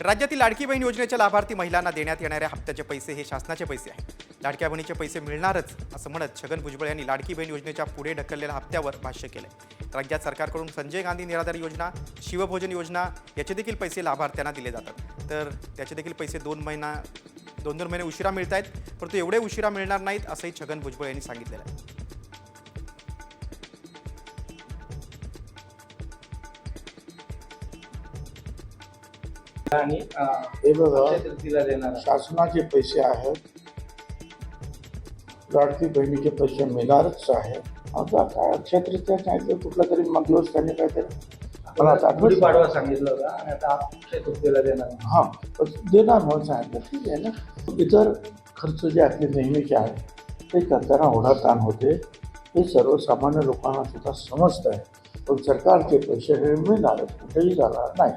राज्यातील लाडकी बहीण योजनेच्या लाभार्थी महिलांना देण्यात येणाऱ्या हप्त्याचे पैसे हे शासनाचे पैसे आहेत. लाडक्या बहिणीचे पैसे मिळणारच असं म्हणत छगन भुजबळ यांनी लाडकी बहीण योजनेच्या पुढे ढकललेल्या हप्त्यावर भाष्य केलंय. राज्यात सरकारकडून संजय गांधी निराधार योजना, शिवभोजन योजना याचे देखील पैसे लाभार्थ्यांना दिले जातात. तर त्याचे देखील पैसे दोन महिने उशिरा मिळत आहेत, परंतु एवढे उशिरा मिळणार नाहीत असंही छगन भुजबळ यांनी सांगितलेलं आहे. आणि हे बघा, तिला देणार शासनाचे पैसे आहेत, लाडकी बहिणीचे पैसे मिळणारच आहे. आता काय अक्षय तृतीया नाही तर कुठला तरी मग दिवस त्यांनी काहीतरी मला आता गुढी पाडवा सांगितलं होता आणि आता अक्षय तृतीयेला देणार. हां देणार म्हणून सांगितलं, ठीक आहे ना. इतर खर्च जे आपले नेहमीचे आहेत ते करताना ओढा ताण होते, हे सर्वसामान्य लोकांना सुद्धा समजतं आहे. पण सरकारचे पैसे हे मिळणारच, कुठेही जाणार नाही.